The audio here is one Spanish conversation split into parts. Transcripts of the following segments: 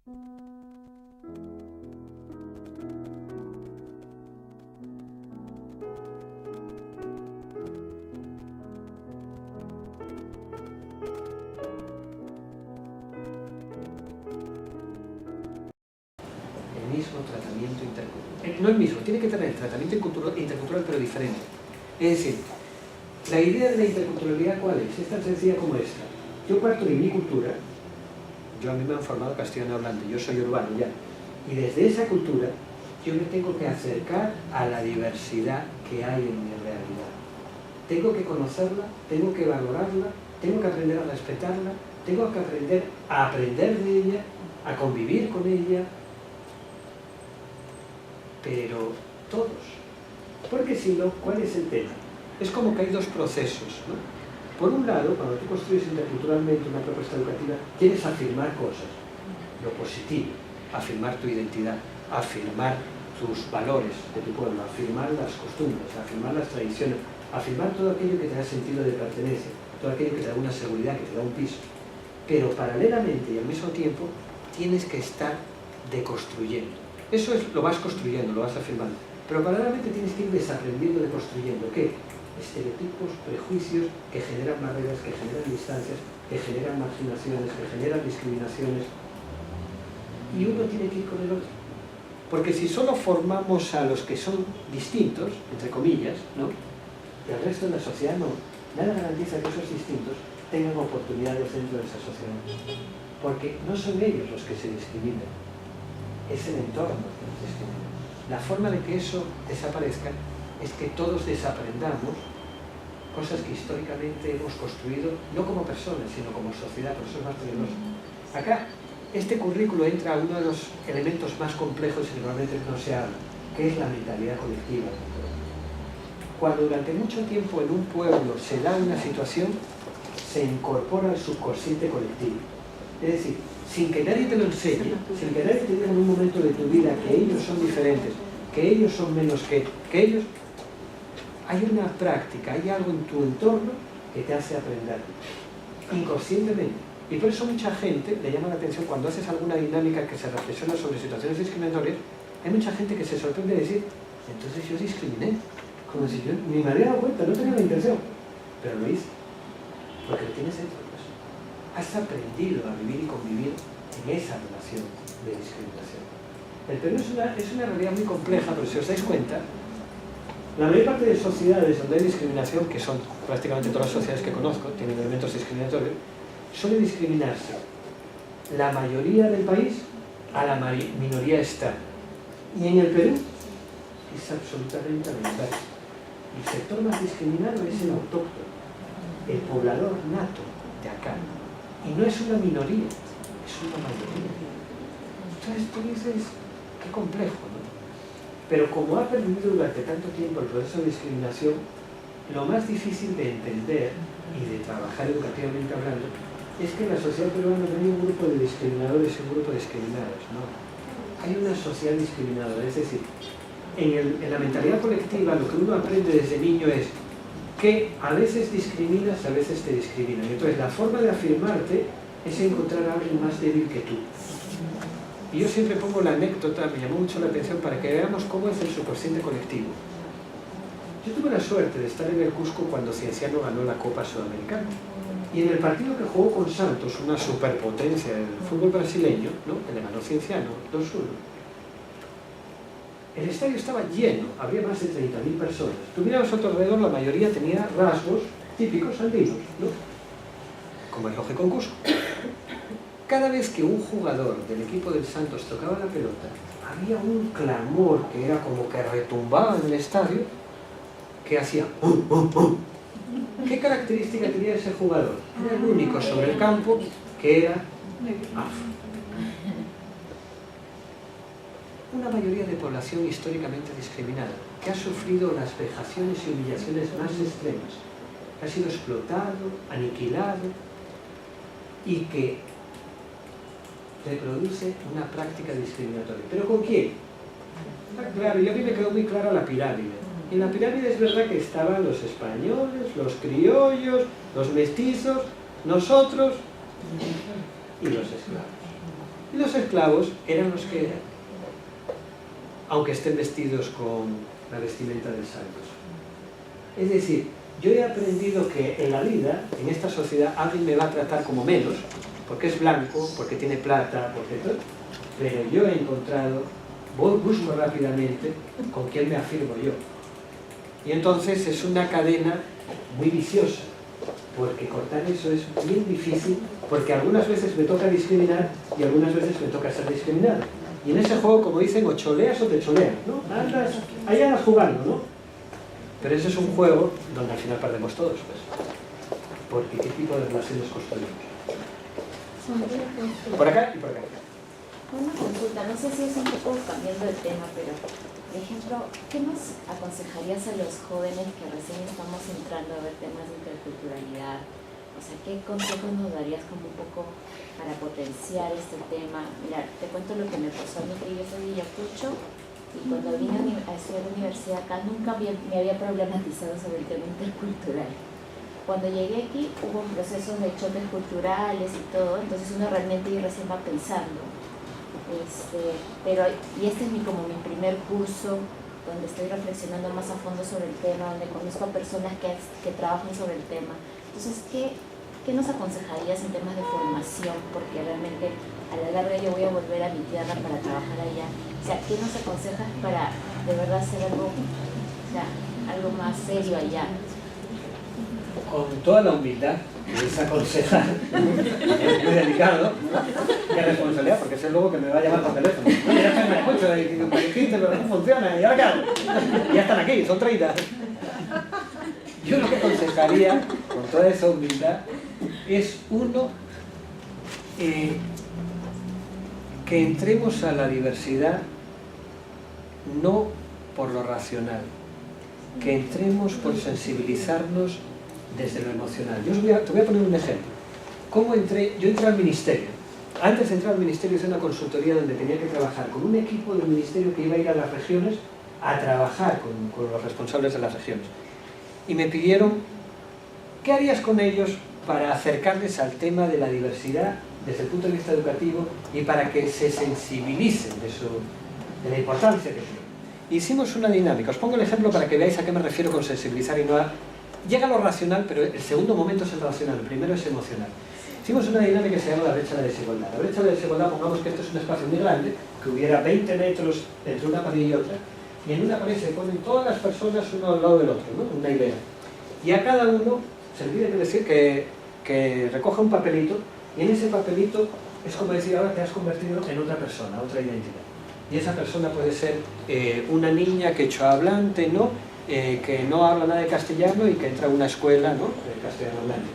Mismo tratamiento intercultural. No el mismo, tiene que tener tratamiento intercultural pero diferente. Es decir, la idea de la interculturalidad, ¿cuál es? Es tan sencilla como esta. Yo parto de mi cultura, a mí me han formado castellano hablante, yo soy urbano ya, y desde esa cultura yo me tengo que acercar a la diversidad que hay en mi realidad. Tengo que conocerla, tengo que valorarla, tengo que aprender a respetarla, tengo que aprender a aprender de ella, a convivir con ella, pero todos. Porque si no, ¿cuál es el tema? Es como que hay dos procesos, ¿no? Por un lado, cuando tú construyes interculturalmente una propuesta educativa, quieres afirmar cosas, lo positivo, afirmar tu identidad, afirmar tus valores de tu pueblo, afirmar las costumbres, afirmar las tradiciones, afirmar todo aquello que te da sentido de pertenencia, todo aquello que te da una seguridad, que te da un piso. Pero paralelamente y al mismo tiempo, tienes que estar deconstruyendo. Eso lo vas construyendo, lo vas afirmando. Pero paralelamente tienes que ir desaprendiendo, deconstruyendo. ¿Qué? Estereotipos, prejuicios que generan barreras, que generan distancias, que generan marginaciones, que generan discriminaciones. Y uno tiene que ir con el otro. Porque si solo formamos a los que son distintos, entre comillas, ¿no? Y al resto de la sociedad no, nada garantiza que esos distintos tengan oportunidades dentro de esa sociedad. Porque no son ellos los que se discriminan. Es el entorno que nos discrimina. La forma de que eso desaparezca es que todos desaprendamos cosas que históricamente hemos construido, no como personas, sino como sociedad, por eso es más peligroso. Acá, este currículo entra a uno de los elementos más complejos y normalmente no se habla, que es la mentalidad colectiva. Cuando durante mucho tiempo en un pueblo se da una situación, se incorpora al subconsciente colectivo. Es decir, sin que nadie te lo enseñe, sin que nadie te diga en un momento de tu vida que ellos son diferentes, que ellos son menos que ellos, hay una práctica, hay algo en tu entorno que te hace aprender, inconscientemente. Y por eso mucha gente le llama la atención cuando haces alguna dinámica que se reflexiona sobre situaciones discriminatorias, hay mucha gente que se sorprende de decir, entonces yo discriminé, como si yo ni me había dado cuenta, no tenía la intención, pero lo hice, porque lo tienes dentro. Has aprendido a vivir y convivir en esa relación de discriminación. El Perú es una realidad muy compleja, pero si os dais cuenta, la mayor parte de sociedades donde hay discriminación, que son prácticamente todas las sociedades que conozco, tienen elementos discriminatorios, suele discriminarse la mayoría del país a la minoría externa. Y en el Perú es absolutamente al inverso. El sector más discriminado es el autóctono, el poblador nato de acá. Y no es una minoría, es una mayoría. Entonces tú dices, qué complejo, ¿no? Pero como ha perdido durante tanto tiempo el proceso de discriminación, lo más difícil de entender y de trabajar educativamente hablando es que en la sociedad peruana no hay un grupo de discriminadores y un grupo de discriminados, no. Hay una sociedad discriminadora, es decir, en la mentalidad colectiva lo que uno aprende desde niño es que a veces discriminas, a veces te discriminan. Entonces la forma de afirmarte es encontrar a alguien más débil que tú. Y yo siempre pongo la anécdota, me llamó mucho la atención para que veamos cómo es el subconsciente colectivo. Yo tuve la suerte de estar en el Cusco cuando Cienciano ganó la Copa Sudamericana. Y en el partido que jugó con Santos, una superpotencia del fútbol brasileño, ¿no? Que le ganó Cienciano 2-1. El estadio estaba lleno, había más de 30.000 personas. Tú mirabas a tu alrededor, la mayoría tenía rasgos típicos andinos, ¿no? Como es lógico en Cusco. Cada vez que un jugador del equipo del Santos tocaba la pelota, había un clamor que era como que retumbaba en el estadio, que hacía ¿Qué característica tenía ese jugador? Era el único sobre el campo que era afro. Una mayoría de población históricamente discriminada, que ha sufrido las vejaciones y humillaciones más extremas, que ha sido explotado, aniquilado y que reproduce una práctica discriminatoria. ¿Pero con quién? Claro, y a mí me quedó muy clara la pirámide. En la pirámide es verdad que estaban los españoles, los criollos, los mestizos, nosotros y los esclavos. Y los esclavos eran los que eran, aunque estén vestidos con la vestimenta de santos. Es decir, yo he aprendido que en la vida, en esta sociedad, alguien me va a tratar como menos, porque es blanco, porque tiene plata, porque todo, pero yo he encontrado, busco rápidamente con quién me afirmo yo. Y entonces es una cadena muy viciosa, porque cortar eso es bien difícil, porque algunas veces me toca discriminar y algunas veces me toca ser discriminado. Y en ese juego, como dicen, o choleas o te choleas, ¿no? Ahí andas jugando, ¿no? Pero ese es un juego donde al final perdemos todos, pues. Porque ¿qué tipo de relaciones construimos? Por acá y por acá. Una consulta, no sé si es un poco cambiando de tema, pero, por ejemplo, ¿qué nos aconsejarías a los jóvenes que recién estamos entrando a ver temas de interculturalidad? O sea, ¿qué consejos nos darías como un poco para potenciar este tema? Mira, te cuento lo que me pasó a mí, que yo soy de Ayacucho, y cuando vine a estudiar a la universidad acá, nunca me había problematizado sobre el tema intercultural. Cuando llegué aquí, hubo procesos de choques culturales y todo, entonces uno realmente recién va pensando. Y este es como mi primer curso donde estoy reflexionando más a fondo sobre el tema, donde conozco a personas que trabajan sobre el tema. Entonces, ¿qué nos aconsejarías en temas de formación? Porque realmente a la larga yo voy a volver a mi tierra para trabajar allá. O sea, ¿qué nos aconsejas para de verdad hacer algo más serio allá? Con toda la humildad que es aconsejar, es muy delicado, ¿no? Qué responsabilidad, porque sé luego que me va a llamar por teléfono. No, ya se me escucho, y me dijiste, pero no funciona, y ahora qué hago. Ya están aquí, son 30. Yo lo que aconsejaría, con toda esa humildad, es uno, que entremos a la diversidad no por lo racional, que entremos por sensibilizarnos desde lo emocional. Te voy a poner un ejemplo. ¿Cómo entré? Yo entré al ministerio. Antes de entrar al ministerio hice una consultoría donde tenía que trabajar con un equipo del ministerio que iba a ir a las regiones a trabajar con los responsables de las regiones. Y me pidieron, ¿qué harías con ellos para acercarles al tema de la diversidad desde el punto de vista educativo y para que se sensibilicen de la importancia que tiene? Hicimos una dinámica. Os pongo el ejemplo para que veáis a qué me refiero con sensibilizar y no a... Llega lo racional, pero el segundo momento es el racional, el primero es emocional. Hicimos una dinámica que se llama la brecha de la desigualdad. La brecha de la desigualdad, pongamos que esto es un espacio muy grande, que hubiera 20 metros entre una pared y otra, y en una pared se ponen todas las personas uno al lado del otro, ¿no? Una hilera. Y a cada uno se le pide decir que recoja un papelito, y en ese papelito es como decir, ahora te has convertido en otra persona, otra identidad. Y esa persona puede ser una niña quechohablante, ¿no? Que no habla nada de castellano y que entra a una escuela, ¿no? De castellano hablante.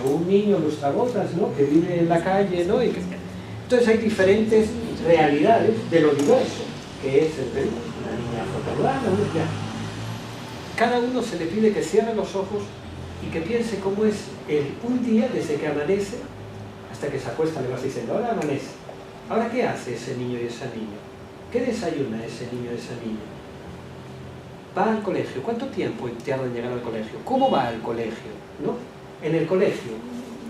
O un niño lustrabotas, ¿no? Que vive en la calle, ¿no? Entonces hay diferentes realidades de lo diverso que es el Perú. Una niña afroperuana, cada uno se le pide que cierre los ojos y que piense cómo es un día desde que amanece hasta que se acuesta. Le vas diciendo, ahora amanece. ¿Ahora qué hace ese niño y esa niña? ¿Qué desayuna ese niño y esa niña? ¿Va al colegio? ¿Cuánto tiempo tarda en llegar al colegio? ¿Cómo va al colegio? ¿No? En el colegio,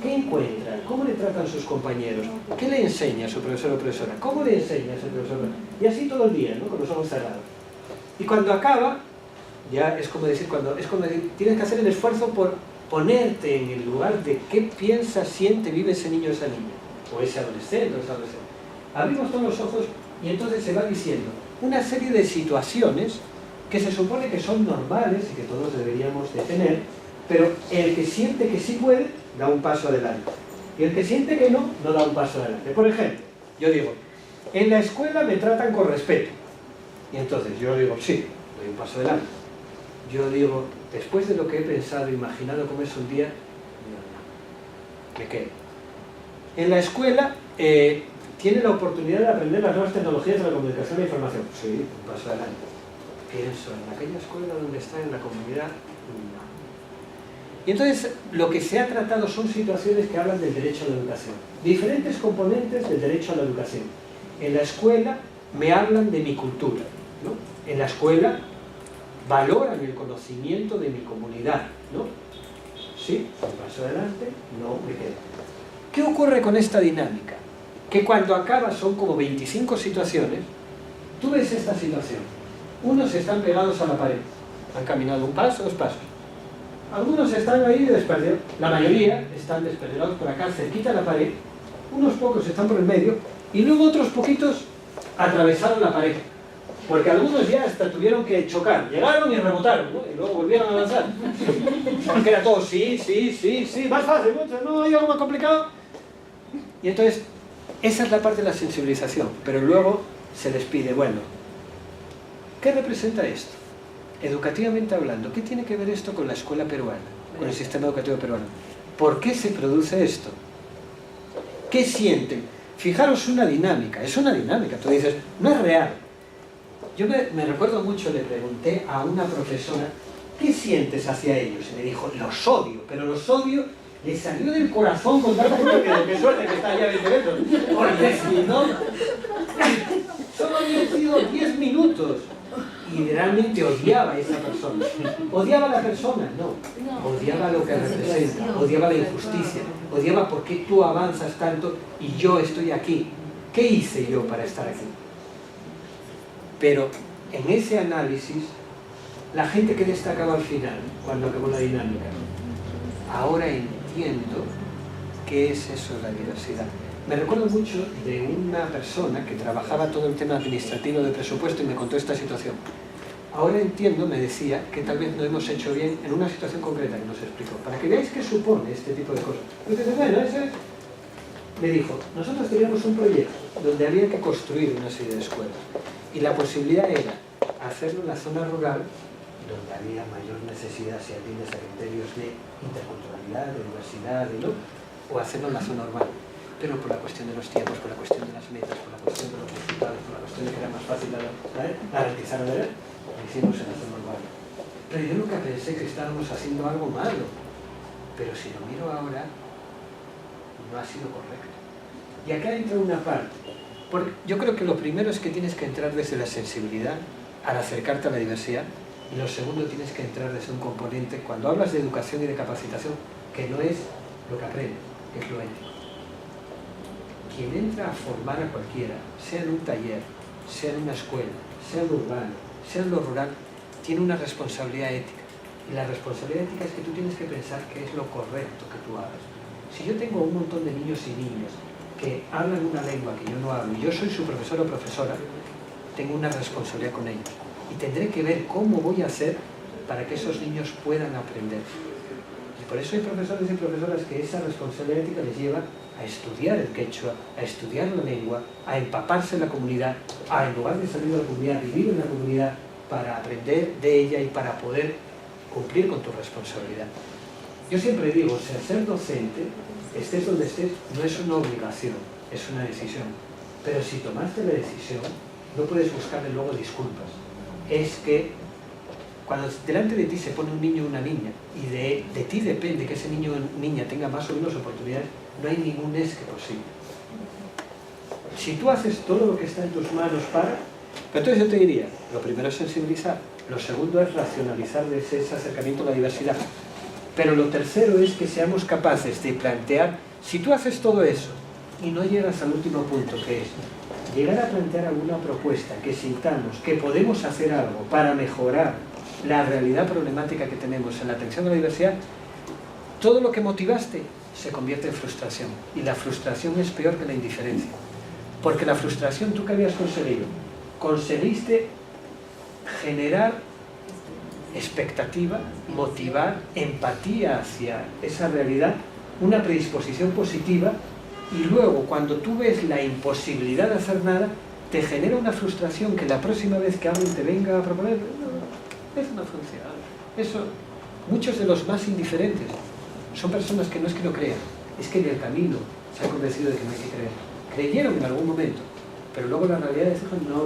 ¿qué encuentra? ¿Cómo le tratan sus compañeros? ¿Qué le enseña su profesor o profesora? ¿Cómo le enseña ese profesor? Y así todo el día, ¿no? Con los ojos cerrados. Y cuando acaba, ya es como decir, tienes que hacer el esfuerzo por ponerte en el lugar de qué piensa, siente, vive ese niño o esa niña. O ese adolescente o esa adolescente. Abrimos todos los ojos y entonces se va diciendo una serie de situaciones que se supone que son normales y que todos deberíamos de tener, pero el que siente que sí puede, da un paso adelante. Y el que siente que no, no da un paso adelante. Por ejemplo, yo digo, en la escuela me tratan con respeto. Y entonces yo digo, sí, doy un paso adelante. Yo digo, después de lo que he pensado, imaginado cómo es un día, me quedo. En la escuela tiene la oportunidad de aprender las nuevas tecnologías de la comunicación e información. Sí, un paso adelante. Pienso en aquella escuela donde está en la comunidad, no. Y entonces lo que se ha tratado son situaciones que hablan del derecho a la educación, diferentes componentes del derecho a la educación. En la escuela me hablan de mi cultura, ¿no? En la escuela valoran el conocimiento de mi comunidad, ¿no? Sí, paso adelante, no me quedo. ¿Qué ocurre con esta dinámica? que cuando acaba son como 25 situaciones. Tú ves esta situación. Unos están pegados a la pared. Han caminado un paso, 2 pasos. Algunos están ahí desperdigados. La mayoría están desperdigados por acá, cerquita de la pared. Unos pocos están por el medio. Y luego otros poquitos atravesaron la pared. Porque algunos ya hasta tuvieron que chocar. Llegaron y rebotaron, ¿no? Y luego volvieron a avanzar. Porque era todo, sí, más fácil, no hay algo más complicado. Y entonces, esa es la parte de la sensibilización. Pero luego se les pide, bueno, ¿qué representa esto? Educativamente hablando, ¿qué tiene que ver esto con la escuela peruana? Con el sistema educativo peruano. ¿Por qué se produce esto? ¿Qué sienten? Fijaros una dinámica, es una dinámica. Tú dices, no es real. Yo me recuerdo mucho, le pregunté a una profesora, ¿qué sientes hacia ellos? Y me dijo, los odio, pero los odio, le salió del corazón con tanta fuerza que qué suerte que está allá 20 metros. Porque si no, solo habían sido 10 minutos. Y realmente odiaba a esa persona. ¿Odiaba a la persona? No. Odiaba lo que representa, odiaba la injusticia, odiaba por qué tú avanzas tanto y yo estoy aquí. ¿Qué hice yo para estar aquí? Pero en ese análisis, la gente que destacaba al final, cuando acabó la dinámica, ahora entiendo qué es eso de la diversidad. Me recuerdo mucho de una persona que trabajaba todo el tema administrativo de presupuesto y me contó esta situación. Ahora entiendo, me decía, que tal vez no hemos hecho bien en una situación concreta que nos explicó, para que veáis qué supone este tipo de cosas. Me dijo, nosotros teníamos un proyecto donde había que construir una serie de escuelas y la posibilidad era hacerlo en la zona rural, donde había mayor necesidad, si atiendes a criterios de interculturalidad, de diversidad, o hacerlo en la zona urbana. Pero por la cuestión de los tiempos, por la cuestión de las metas, por la cuestión de los resultados, por la cuestión de que era más fácil garantizar lo hicimos en la zona urbana. Pero yo nunca pensé que estábamos haciendo algo malo. Pero si lo miro ahora, no ha sido correcto. Y acá entra una parte. Porque yo creo que lo primero es que tienes que entrar desde la sensibilidad al acercarte a la diversidad. Y lo segundo, tienes que entrar desde un componente, cuando hablas de educación y de capacitación, que no es lo que aprendes, es lo ético. Quien entra a formar a cualquiera, sea en un taller, sea en una escuela, sea en lo urbano, sea en lo rural, tiene una responsabilidad ética. Y la responsabilidad ética es que tú tienes que pensar qué es lo correcto que tú hagas. Si yo tengo un montón de niños y niñas que hablan una lengua que yo no hablo, y yo soy su profesor o profesora, tengo una responsabilidad con ellos. Y tendré que ver cómo voy a hacer para que esos niños puedan aprender. Y por eso hay profesores y profesoras que esa responsabilidad ética les lleva a estudiar el quechua, a estudiar la lengua, a empaparse en la comunidad, a en lugar de salir de la comunidad, vivir en la comunidad para aprender de ella y para poder cumplir con tu responsabilidad. Yo siempre digo, ser docente, estés donde estés, no es una obligación, es una decisión. Pero si tomaste la decisión, no puedes buscarle luego disculpas. Es que cuando delante de ti se pone un niño o una niña y de ti depende que ese niño o niña tenga más o menos oportunidades, no hay ningún es que posible. Si tú haces todo lo que está en tus manos para... Pero entonces yo te diría, lo primero es sensibilizar, lo segundo es racionalizar ese acercamiento a la diversidad. Pero lo tercero es que seamos capaces de plantear, si tú haces todo eso y no llegas al último punto, que es llegar a plantear alguna propuesta que sintamos que podemos hacer algo para mejorar la realidad problemática que tenemos en la atención a la diversidad, todo lo que motivaste se convierte en frustración. Y la frustración es peor que la indiferencia. Porque la frustración, ¿tú qué habías conseguido? Conseguiste generar expectativa, motivar, empatía hacia esa realidad, una predisposición positiva, y luego cuando tú ves la imposibilidad de hacer nada, te genera una frustración que la próxima vez que alguien te venga a proponer, no, eso no funciona. Eso, muchos de los más indiferentes son personas que no es que no crean, es que en el camino se han convencido de que no hay que creer. Creyeron en algún momento, pero luego la realidad es que no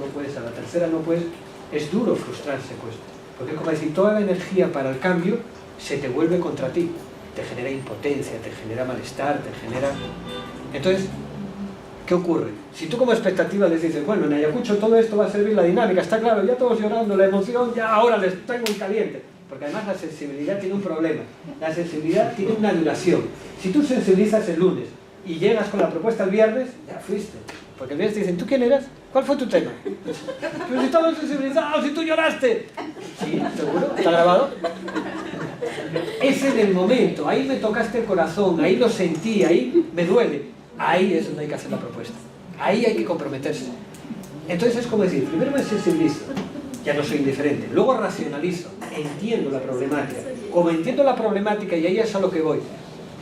puedes, a la tercera no puedes. Es duro frustrarse, pues, porque como decir, toda la energía para el cambio se te vuelve contra ti, te genera impotencia, te genera malestar, te genera... Entonces, ¿qué ocurre? Si tú como expectativa les dices, bueno, en Ayacucho todo esto va a servir la dinámica, está claro, ya todos llorando, la emoción, ya ahora les traigo un caliente. Porque además la sensibilidad tiene un problema, la sensibilidad tiene una duración. Si tú sensibilizas el lunes, y llegas con la propuesta el viernes, ya fuiste. Porque el viernes te dicen, ¿tú quién eras? ¿Cuál fue tu tema? Pero si estamos sensibilizados, si tú lloraste. Sí, seguro, está grabado. Es en el momento, ahí me tocaste el corazón, ahí lo sentí, ahí me duele. Ahí es donde hay que hacer la propuesta. Ahí hay que comprometerse. Entonces es como decir, primero me sensibilizo, ya no soy indiferente, luego racionalizo, entiendo la problemática. Como entiendo la problemática, y ahí es a lo que voy,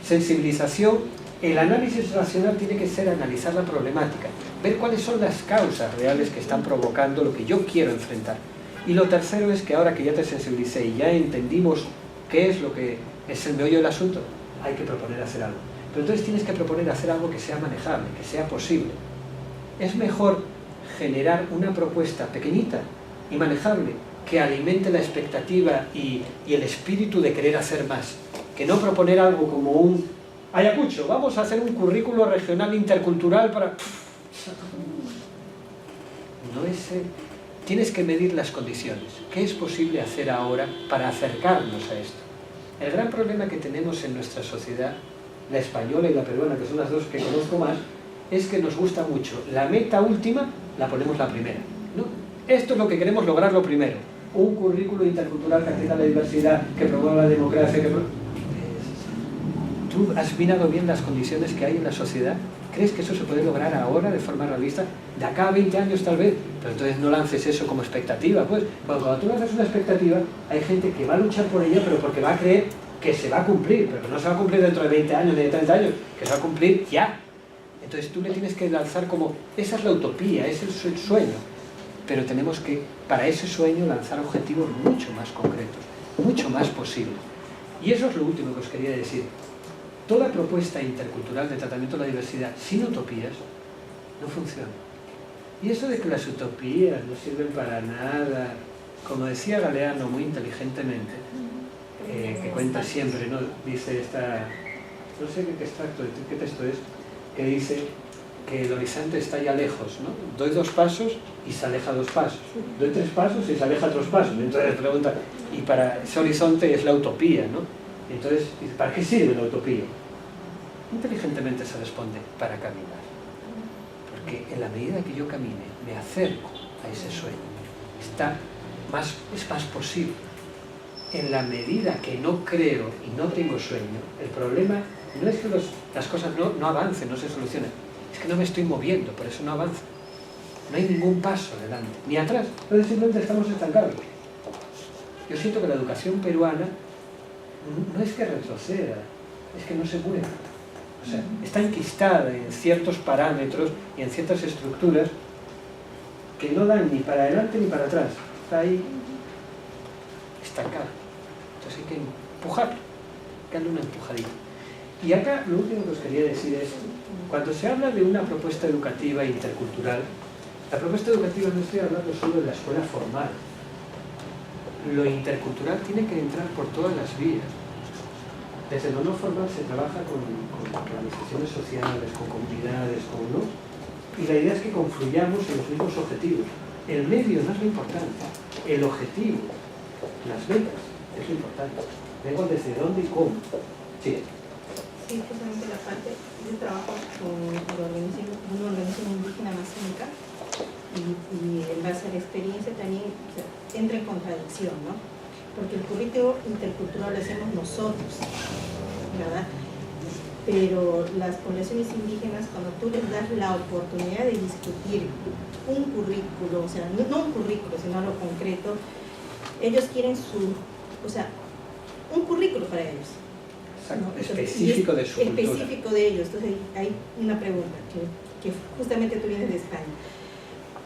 sensibilización, el análisis racional tiene que ser analizar la problemática, ver cuáles son las causas reales que están provocando lo que yo quiero enfrentar. Y lo tercero es que ahora que ya te sensibilicé y ya entendimos qué es lo que es el meollo del asunto, hay que proponer hacer algo. Pero entonces tienes que proponer hacer algo que sea manejable, que sea posible. Es mejor generar una propuesta pequeñita y manejable que alimente la expectativa y el espíritu de querer hacer más, que no proponer algo como un Ayacucho, vamos a hacer un currículo regional intercultural para... No es... Tienes que medir las condiciones. ¿Qué es posible hacer ahora para acercarnos a esto? El gran problema que tenemos en nuestra sociedad, la española y la peruana, que son las dos que conozco más, es que nos gusta mucho. La meta última la ponemos la primera, ¿no? Esto es lo que queremos lograr lo primero. Un currículo intercultural que atienda la diversidad, que promueva la democracia, que... ¿Tú has mirado bien las condiciones que hay en la sociedad? ¿Crees que eso se puede lograr ahora de forma realista? De acá a 20 años tal vez, pero entonces no lances eso como expectativa. Pues cuando tú lanzas una expectativa, hay gente que va a luchar por ella, pero porque va a creer que se va a cumplir, pero no se va a cumplir dentro de 20 años, ni de 30 años, que se va a cumplir ya. Entonces tú le tienes que lanzar como, esa es la utopía, ese es el sueño, pero tenemos que, para ese sueño, lanzar objetivos mucho más concretos, mucho más posibles. Y eso es lo último que os quería decir. Toda propuesta intercultural de tratamiento de la diversidad sin utopías no funciona. Y eso de que las utopías no sirven para nada, como decía Galeano muy inteligentemente, que cuenta siempre, ¿no? Dice esta, no sé qué extracto, qué texto es, que dice que el horizonte está ya lejos, ¿no? Doy 2 pasos y se aleja 2 pasos. Doy 3 pasos y se aleja 3 pasos. Entonces pregunta, y para ese horizonte es la utopía, ¿no? Entonces, ¿para qué sirve la utopía? Inteligentemente se responde, para caminar. Porque en la medida que yo camine, me acerco a ese sueño. Es más posible. En la medida que no creo y no tengo sueño, el problema no es que las cosas no avancen, no se solucionen. Es que no me estoy moviendo, por eso no avanzo. No hay ningún paso adelante, ni atrás. Entonces simplemente estamos estancados. Yo siento que la educación peruana no es que retroceda, es que no se mueve. O sea, está enquistada en ciertos parámetros y en ciertas estructuras que no dan ni para adelante ni para atrás. Está ahí estancada. Entonces hay que empujarlo, hay que darle una empujadita. Y acá lo último que os quería decir es, cuando se habla de una propuesta educativa intercultural, la propuesta educativa no estoy hablando solo de la escuela formal. Lo intercultural tiene que entrar por todas las vías. Desde lo no formal se trabaja con organizaciones sociales, con comunidades, ¿no? Y la idea es que confluyamos en los mismos objetivos. El medio no es lo importante, el objetivo, las metas, es lo importante. Vengo desde dónde y cómo. Sí. Sí, justamente la parte, yo trabajo con una organización indígena amazónica y en base a la experiencia también entra en contradicción, ¿no? Porque el currículo intercultural lo hacemos nosotros, ¿verdad? Pero las poblaciones indígenas, cuando tú les das la oportunidad de discutir un currículo, o sea, no un currículo, sino lo concreto, ellos quieren un currículo para ellos. Exacto, ¿no? Específico de su cultura. Específico de ellos. Entonces hay una pregunta, que justamente tú vienes de España.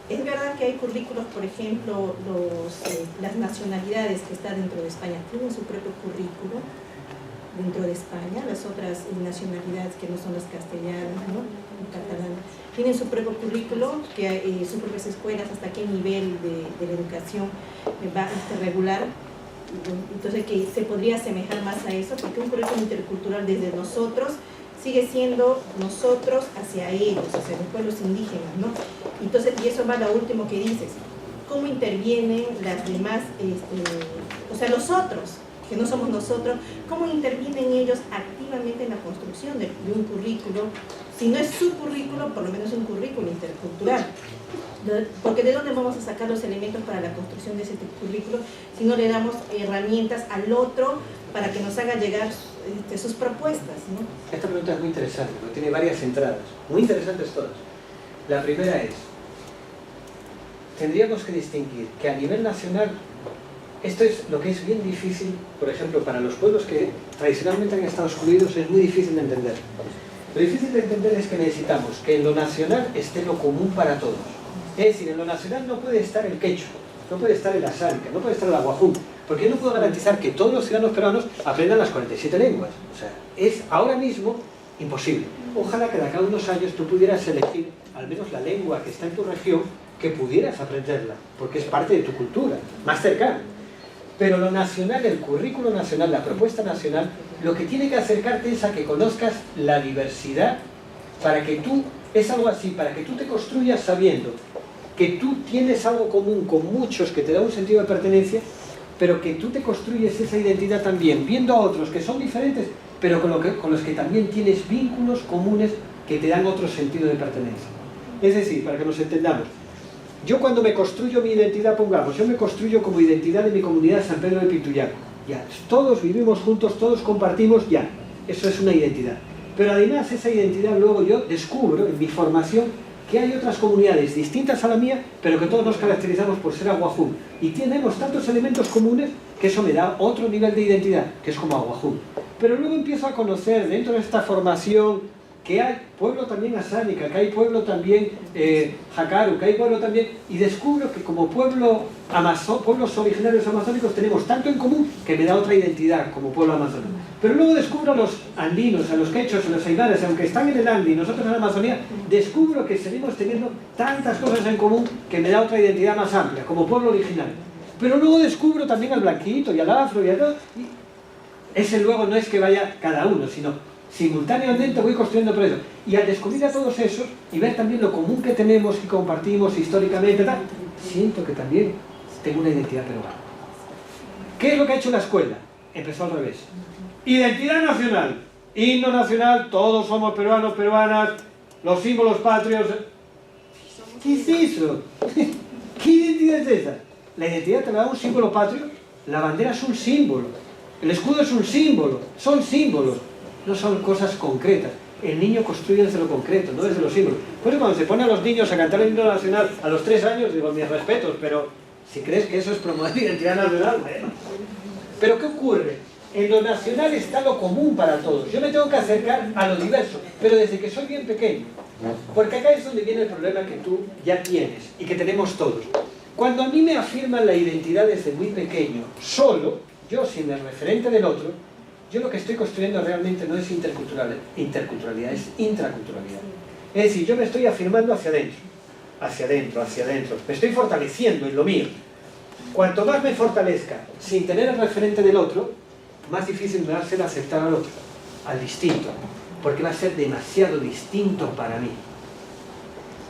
Es verdad que hay currículos, por ejemplo, las nacionalidades que están dentro de España tienen su propio currículo dentro de España, las otras nacionalidades que no son las castellanas, ¿no? El catalán, tienen su propio currículo, sus propias escuelas, hasta qué nivel de la educación va regular. Entonces que se podría asemejar más a eso, porque un currículo intercultural desde nosotros sigue siendo nosotros hacia ellos, hacia los pueblos indígenas, ¿no? Entonces, y eso va a lo último que dices, ¿cómo intervienen las demás, los otros? que no somos nosotros, ¿cómo intervienen ellos activamente en la construcción de un currículo? Si no es su currículo, por lo menos un currículo intercultural. Porque ¿de dónde vamos a sacar los elementos para la construcción de ese currículo si no le damos herramientas al otro para que nos haga llegar sus propuestas, ¿no? Esta pregunta es muy interesante, porque tiene varias entradas, muy interesantes todas. La primera es, tendríamos que distinguir que a nivel nacional, esto es lo que es bien difícil, por ejemplo, para los pueblos que tradicionalmente han estado excluidos, es muy difícil de entender. Lo difícil de entender es que necesitamos que en lo nacional esté lo común para todos. Es decir, en lo nacional no puede estar el quechua, no puede estar el asánica, no puede estar el aguajún, porque yo no puedo garantizar que todos los ciudadanos peruanos aprendan las 47 lenguas. O sea, es ahora mismo imposible. Ojalá que de acá a unos años tú pudieras elegir al menos la lengua que está en tu región, que pudieras aprenderla, porque es parte de tu cultura, más cercana. Pero lo nacional, el currículo nacional, la propuesta nacional, lo que tiene que acercarte es a que conozcas la diversidad, para que tú, es algo así, para que tú te construyas sabiendo que tú tienes algo común con muchos que te da un sentido de pertenencia, pero que tú te construyes esa identidad también, viendo a otros que son diferentes, pero con los que también tienes vínculos comunes que te dan otro sentido de pertenencia. Es decir, para que nos entendamos, yo cuando me construyo mi identidad, pongamos, yo me construyo como identidad de mi comunidad San Pedro de Pituyaco. Ya, todos vivimos juntos, todos compartimos, ya, eso es una identidad. Pero además esa identidad luego yo descubro en mi formación que hay otras comunidades distintas a la mía, pero que todos nos caracterizamos por ser aguajún. Y tenemos tantos elementos comunes que eso me da otro nivel de identidad, que es como aguajún. Pero luego empiezo a conocer dentro de esta formación que hay pueblo también asánica, que hay pueblo también jacaru, que hay pueblo también, y descubro que como pueblos originarios amazónicos tenemos tanto en común que me da otra identidad como pueblo amazónico. Pero luego descubro a los andinos, a los quechos, a los aymaras, aunque están en el Andi y nosotros en la Amazonía, descubro que seguimos teniendo tantas cosas en común que me da otra identidad más amplia, como pueblo originario. Pero luego descubro también al blanquito y al afro y a todo, y ese luego no es que vaya cada uno, sino simultáneamente voy construyendo por eso. Y al descubrir a todos esos y ver también lo común que tenemos y compartimos históricamente, tal, siento que también tengo una identidad peruana. ¿Qué es lo que ha hecho la escuela? Empezó al revés. Identidad nacional, himno nacional, todos somos peruanos, peruanas, los símbolos patrios. ¿Qué es eso? ¿Qué identidad es esa? La identidad te la da un símbolo patrio, la bandera es un símbolo, el escudo es un símbolo, son símbolos. No son cosas concretas. El niño construye desde lo concreto, no desde los símbolos. Por eso cuando se pone a los niños a cantar el himno nacional a los 3 años, digo, mis respetos, pero si crees que eso es promover la identidad nacional, bueno. Pero ¿qué ocurre? En lo nacional está lo común para todos. Yo me tengo que acercar a lo diverso, pero desde que soy bien pequeño. Porque acá es donde viene el problema que tú ya tienes y que tenemos todos. Cuando a mí me afirman la identidad desde muy pequeño, solo, yo sin el referente del otro, yo lo que estoy construyendo realmente no es interculturalidad, es intraculturalidad. Es decir, yo me estoy afirmando hacia adentro, hacia adentro, hacia adentro. Me estoy fortaleciendo en lo mío. Cuanto más me fortalezca sin tener el referente del otro, más difícil me va a ser aceptar al otro, al distinto, porque va a ser demasiado distinto para mí.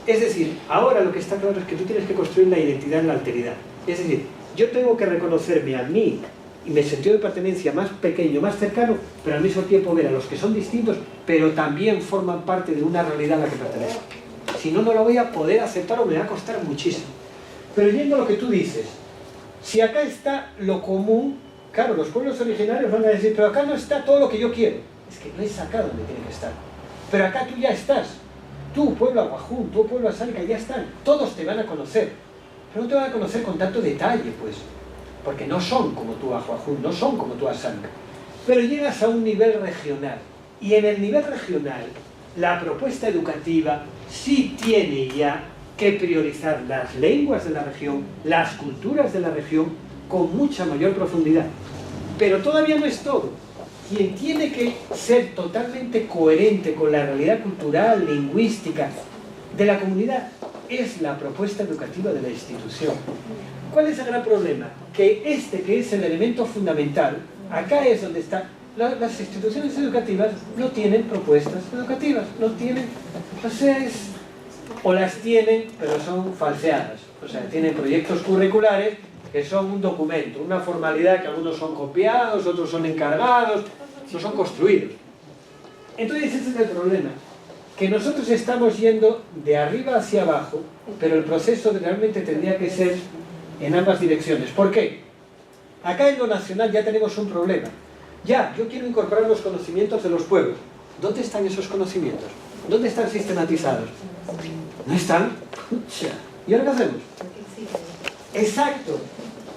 Es decir, ahora lo que está claro es que tú tienes que construir la identidad en la alteridad. Es decir, yo tengo que reconocerme a mí y mi sentido de pertenencia más pequeño, más cercano, pero al mismo tiempo ver a los que son distintos, pero también forman parte de una realidad a la que pertenezco. Si no, no lo voy a poder aceptar o me va a costar muchísimo. Pero yendo a lo que tú dices, si acá está lo común, claro, los pueblos originarios van a decir, pero acá no está todo lo que yo quiero. Es que no es acá donde tiene que estar. Pero acá tú ya estás. Tú, pueblo aguajún, tú, pueblo asánica, ya están. Todos te van a conocer. Pero no te van a conocer con tanto detalle, pues. Porque no son como tú aguajún, no son como tú asánica. Pero llegas a un nivel regional. Y en el nivel regional, la propuesta educativa sí tiene ya que priorizar las lenguas de la región, las culturas de la región, con mucha mayor profundidad. Pero todavía no es todo. Quien tiene que ser totalmente coherente con la realidad cultural, lingüística de la comunidad es la propuesta educativa de la institución. ¿Cuál es el gran problema? Que que es el elemento fundamental, acá es donde está. Las instituciones educativas no tienen propuestas educativas, no tienen, o las tienen, pero son falseadas. O sea, tienen proyectos curriculares que son un documento, una formalidad que algunos son copiados, otros son encargados, no son construidos. Entonces ese es el problema, que nosotros estamos yendo de arriba hacia abajo, pero el proceso realmente tendría que ser en ambas direcciones. ¿Por qué? Acá en lo nacional ya tenemos un problema. Ya, yo quiero incorporar los conocimientos de los pueblos. ¿Dónde están esos conocimientos? ¿Dónde están sistematizados? ¿No están? ¿Y ahora qué hacemos? Exacto.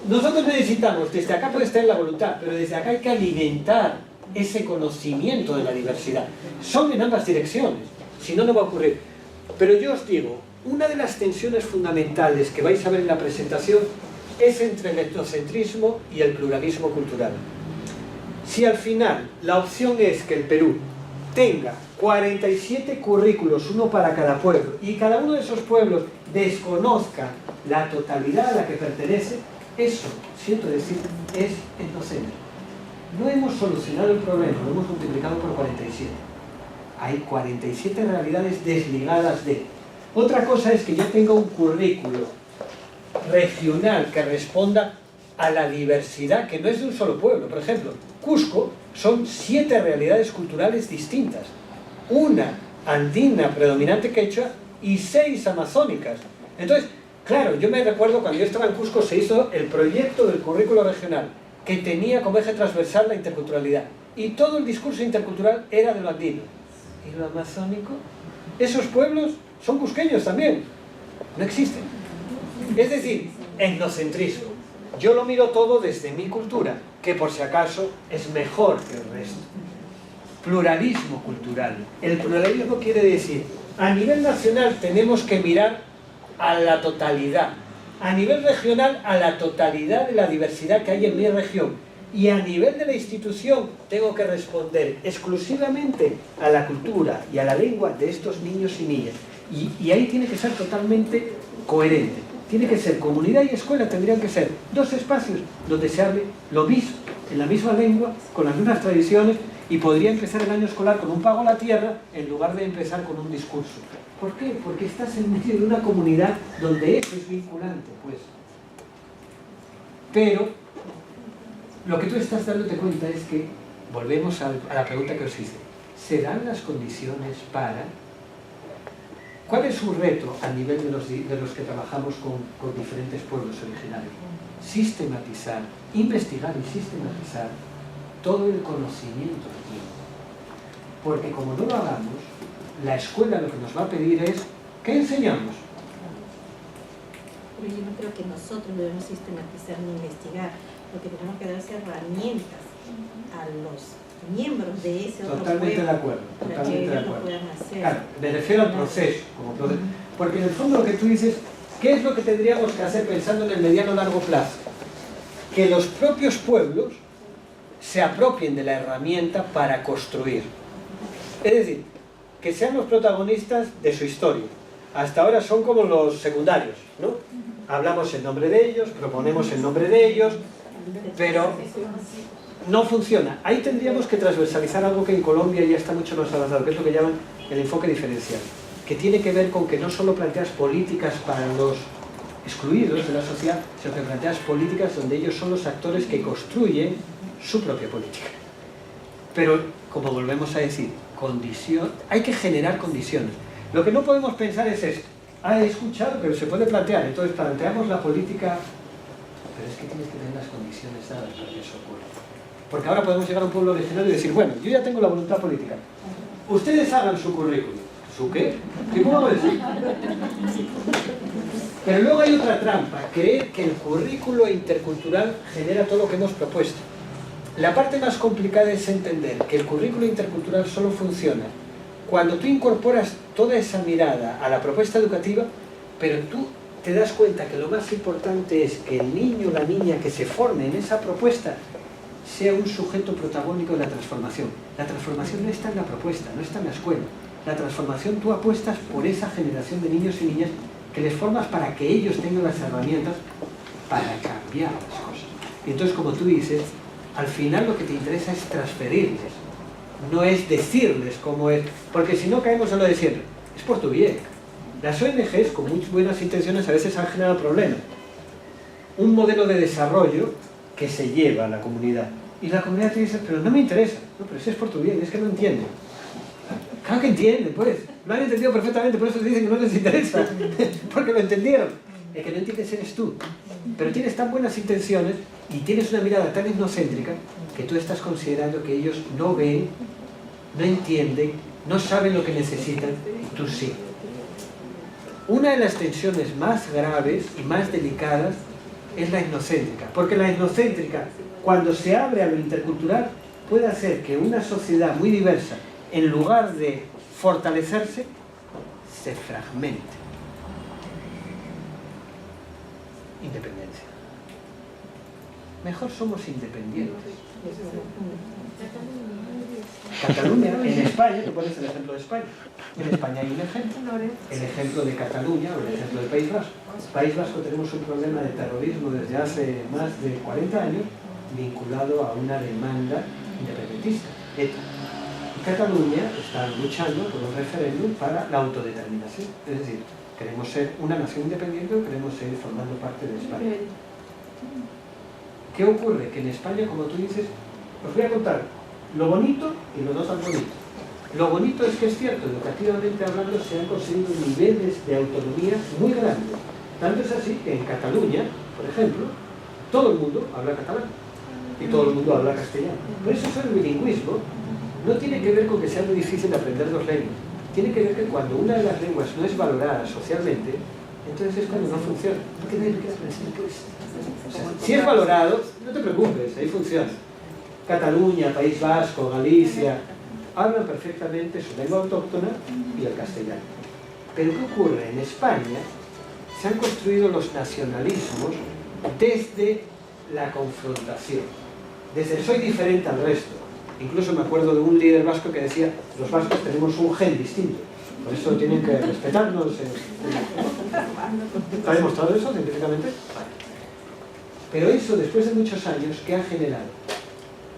Nosotros necesitamos, desde acá puede estar la voluntad, pero desde acá hay que alimentar ese conocimiento de la diversidad. Son en ambas direcciones, si no, no va a ocurrir. Pero yo os digo, una de las tensiones fundamentales que vais a ver en la presentación es entre el etnocentrismo y el pluralismo cultural. Si al final la opción es que el Perú tenga 47 currículos, uno para cada pueblo, y cada uno de esos pueblos desconozca la totalidad a la que pertenece, eso, siento decir, es etnocéntrico. No hemos solucionado el problema, lo hemos multiplicado por 47. Hay 47 realidades desligadas de. Otra cosa es que yo tenga un currículo regional que responda a la diversidad, que no es de un solo pueblo. Por ejemplo, Cusco son 7 realidades culturales distintas. Una andina predominante quechua y 6 amazónicas. Entonces, claro, yo me recuerdo cuando yo estaba en Cusco se hizo el proyecto del currículo regional, que tenía como eje transversal la interculturalidad. Y todo el discurso intercultural era de lo andino. ¿Y lo amazónico? Esos pueblos son cusqueños también. No existen. Es decir, etnocentrismo. Yo lo miro todo desde mi cultura, que por si acaso es mejor que el resto. Pluralismo cultural. El pluralismo quiere decir, a nivel nacional tenemos que mirar a la totalidad. A nivel regional, a la totalidad de la diversidad que hay en mi región. Y a nivel de la institución, tengo que responder exclusivamente a la cultura y a la lengua de estos niños y niñas. Y ahí tiene que ser totalmente coherente. Tiene que ser comunidad y escuela, tendrían que ser 2 espacios donde se hable lo mismo, en la misma lengua, con las mismas tradiciones, y podría empezar el año escolar con un pago a la tierra en lugar de empezar con un discurso. ¿Por qué? Porque estás en medio de una comunidad donde eso es vinculante, pues. Pero lo que tú estás dándote cuenta es que, volvemos a la pregunta que os hice, ¿se dan las condiciones para? ¿Cuál es su reto a nivel de los que trabajamos con diferentes pueblos originarios? Sistematizar, investigar y sistematizar todo el conocimiento que tiene. Porque como no lo hagamos, la escuela lo que nos va a pedir es, ¿qué enseñamos? Pero yo no creo que nosotros debemos sistematizar ni investigar, porque tenemos que darse herramientas a los miembros de ese otro totalmente pueblo, de acuerdo, para que ellos lo puedan hacer. Claro, me refiero al proceso, como proceso. Porque en el fondo lo que tú dices, ¿qué es lo que tendríamos que hacer pensando en el mediano largo plazo? Que los propios pueblos se apropien de la herramienta para construir. Es decir, que sean los protagonistas de su historia. Hasta ahora son como los secundarios, ¿no? Hablamos en nombre de ellos, proponemos en nombre de ellos, pero no funciona. Ahí tendríamos que transversalizar algo que en Colombia ya está mucho más avanzado, que es lo que llaman el enfoque diferencial, que tiene que ver con que no solo planteas políticas para los excluidos de la sociedad, sino que planteas políticas donde ellos son los actores que construyen su propia política. Pero, como volvemos a decir, hay que generar condiciones. Lo que no podemos pensar es esto. He escuchado, pero se puede plantear. Entonces planteamos la política, pero es que tienes que tener las condiciones dadas para que eso ocurra. Porque ahora podemos llegar a un pueblo original y decir, bueno, yo ya tengo la voluntad política. Ustedes hagan su currículum. ¿Su qué? ¿Qué puedo decir? Pero luego hay otra trampa, creer que el currículo intercultural genera todo lo que hemos propuesto. La parte más complicada es entender que el currículo intercultural solo funciona cuando tú incorporas toda esa mirada a la propuesta educativa, pero tú te das cuenta que lo más importante es que el niño o la niña que se forme en esa propuesta sea un sujeto protagónico de la transformación. La transformación no está en la propuesta, no está en la escuela. La transformación tú apuestas por esa generación de niños y niñas que les formas para que ellos tengan las herramientas para cambiar las cosas. Y entonces, como tú dices, al final lo que te interesa es transferirles, no es decirles cómo es, porque si no caemos en lo de siempre, es por tu bien. Las ONGs, con muy buenas intenciones, a veces han generado problemas. un modelo de desarrollo que se lleva a la comunidad. Y la comunidad te dice, pero no me interesa. No, pero si es por tu bien, es que no entiende. Claro que entiende, pues. Lo han entendido perfectamente, por eso te dicen que no les interesa. Porque lo entendieron. El que no entiendes eres tú. Pero tienes tan buenas intenciones y tienes una mirada tan etnocéntrica que tú estás considerando que ellos no ven, no entienden, no saben lo que necesitan, y tú sí. Una de las tensiones más graves y más delicadas es la etnocéntrica, porque la etnocéntrica, cuando se abre a lo intercultural, puede hacer que una sociedad muy diversa, en lugar de fortalecerse, se fragmente. Independencia. Mejor somos independientes. Cataluña, en España, tú pones el ejemplo de España. En España hay un ejemplo, el ejemplo de Cataluña o el ejemplo del País Vasco. País Vasco tenemos un problema de terrorismo desde hace más de 40 años vinculado a una demanda independentista, ETA. Y Cataluña está luchando por un referéndum para la autodeterminación. Es decir, queremos ser una nación independiente o queremos seguir formando parte de España. ¿Qué ocurre? Que en España, como tú dices, os voy a contar lo bonito y lo no tan bonito. Lo bonito es que es cierto, educativamente hablando, se han conseguido niveles de autonomía muy grandes. Tanto es así que en Cataluña, por ejemplo, todo el mundo habla catalán y todo el mundo habla castellano. Por eso el bilingüismo no tiene que ver con que sea muy difícil aprender dos lenguas. Tiene que ver que cuando una de las lenguas no es valorada socialmente, entonces es cuando no funciona. No tiene que aprender, pues. O sea, si es valorado, no te preocupes, ahí funciona. Cataluña, País Vasco, Galicia, hablan perfectamente su lengua autóctona y el castellano. Pero ¿qué ocurre? En España se han construido los nacionalismos desde la confrontación, desde el soy diferente al resto. Incluso me acuerdo de un líder vasco que decía, los vascos tenemos un gen distinto, por eso tienen que respetarnos. ¿Está demostrado eso científicamente? Pero eso, después de muchos años, ¿qué ha generado?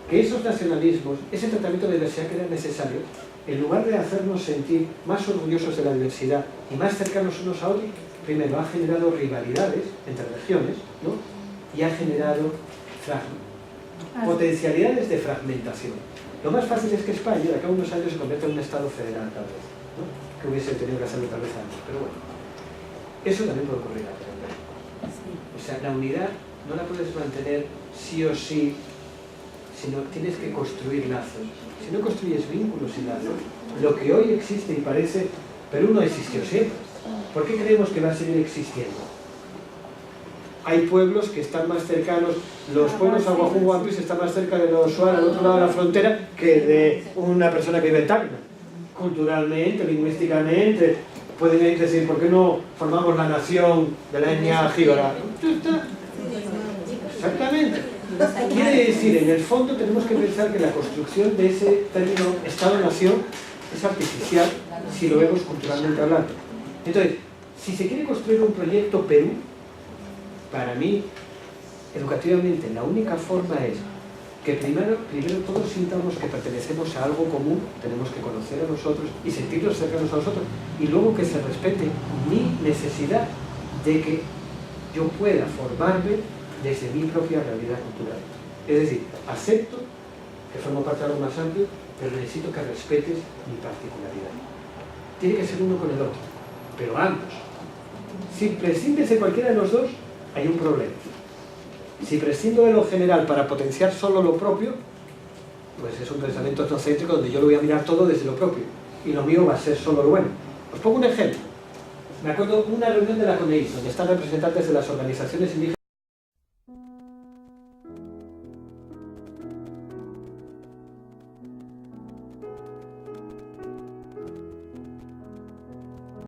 Que esos nacionalismos, ese tratamiento de diversidad que era necesario, en lugar de hacernos sentir más orgullosos de la diversidad y más cercanos unos a otros, primero ha generado rivalidades entre regiones, ¿no? Y ha generado potencialidades de fragmentación. Lo más fácil es que España, de acá a unos años, se convierta en un Estado federal, tal vez, ¿no? Que hubiese tenido que hacerlo tal vez antes, pero bueno. Eso también puede ocurrir a O sea, la unidad no la puedes mantener sí o sí, sino tienes que construir lazos. Si no construyes vínculos y lazos, lo que hoy existe y parece, Perú no existió siempre. ¿Por qué creemos que va a seguir existiendo? Hay pueblos que están más cercanos, los pueblos aguajú-guampis están más cerca de los Shuar al otro lado de la frontera que de una persona que vive en Tacna. Culturalmente, lingüísticamente, pueden decir, ¿por qué no formamos la nación de la etnia jíbara? Exactamente. Quiere decir, en el fondo tenemos que pensar que la construcción de ese término Estado-Nación es artificial si lo vemos culturalmente hablando. Entonces, si se quiere construir un proyecto Perú, para mí, educativamente, la única forma es que primero todos sintamos que pertenecemos a algo común, tenemos que conocer a nosotros y sentirnos cercanos a nosotros, y luego que se respete mi necesidad de que yo pueda formarme desde mi propia realidad cultural. Es decir, acepto que formo parte de algo más amplio, pero necesito que respetes mi particularidad. Tiene que ser uno con el otro, pero ambos. Si prescindes de cualquiera de los dos, hay un problema. Si prescindo de lo general para potenciar solo lo propio, pues es un pensamiento etnocéntrico donde yo lo voy a mirar todo desde lo propio, y lo mío va a ser solo lo bueno. Os pongo un ejemplo. Me acuerdo de una reunión de la CONEIS, donde están representantes de las organizaciones indígenas